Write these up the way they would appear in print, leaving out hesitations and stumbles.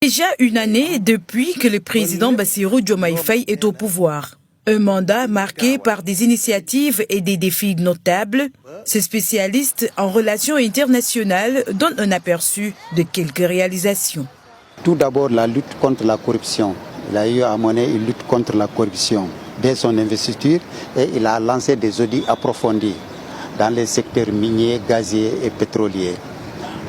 Déjà une année depuis que le président Bassirou Diomaye Faye est au pouvoir. Un mandat marqué par des initiatives et des défis notables. Ces spécialistes en relations internationales donnent un aperçu de quelques réalisations. Tout d'abord, la lutte contre la corruption. Il a eu à mener une lutte contre la corruption dès son investiture et il a lancé des audits approfondis dans les secteurs miniers, gaziers et pétroliers.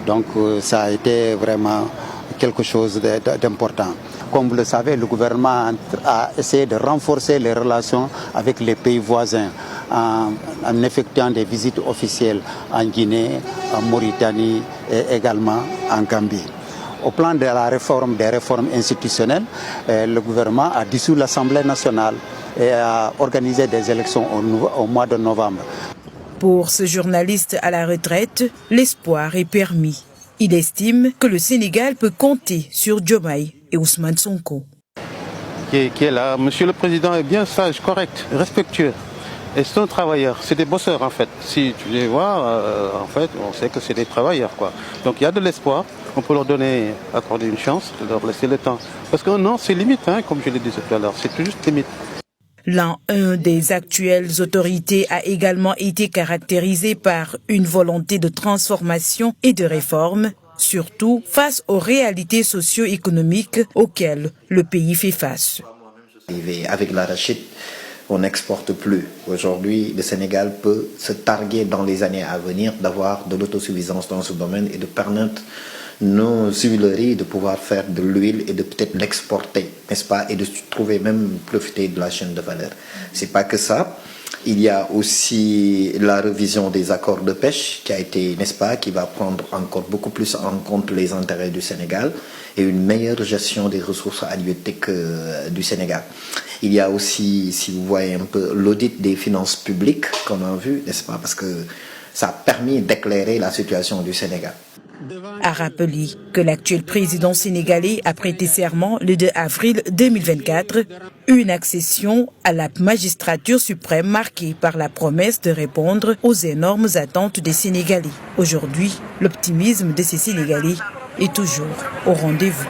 Donc ça a été vraiment quelque chose d'important. Comme vous le savez, le gouvernement a essayé de renforcer les relations avec les pays voisins en effectuant des visites officielles en Guinée, en Mauritanie et également en Gambie. Au plan de la réforme, des réformes institutionnelles, le gouvernement a dissous l'Assemblée nationale et a organisé des élections au mois de novembre. Pour ce journaliste à la retraite, l'espoir est permis. Il estime que le Sénégal peut compter sur Diomaye et Ousmane Sonko. Qui est là. Monsieur le Président est bien sage, correct, respectueux. Et c'est un travailleur, c'est des bosseurs en fait. Si tu les vois, en fait, on sait que c'est des travailleurs, quoi. Donc il y a de l'espoir. On peut leur accorder une chance, leur laisser le temps. Parce qu'un an, c'est limite, hein, comme je l'ai dit tout à l'heure, c'est tout juste limite. L'un des actuelles autorités a également été caractérisé par une volonté de transformation et de réforme, surtout face aux réalités socio-économiques auxquelles le pays fait face. Avec l'arachide, on n'exporte plus. Aujourd'hui, le Sénégal peut se targuer dans les années à venir d'avoir de l'autosuffisance dans ce domaine et de permettre nos huileries de pouvoir faire de l'huile et de peut-être l'exporter, n'est-ce pas, et de trouver même profiter de la chaîne de valeur. C'est pas que ça. Il y a aussi la révision des accords de pêche qui a été, n'est-ce pas, qui va prendre encore beaucoup plus en compte les intérêts du Sénégal et une meilleure gestion des ressources halieutiques du Sénégal. Il y a aussi, si vous voyez un peu, l'audit des finances publiques qu'on a vu, n'est-ce pas, parce que ça a permis d'éclairer la situation du Sénégal. A rappelé que l'actuel président sénégalais a prêté serment le 2 avril 2024, une accession à la magistrature suprême marquée par la promesse de répondre aux énormes attentes des Sénégalais. Aujourd'hui, l'optimisme de ces Sénégalais est toujours au rendez-vous.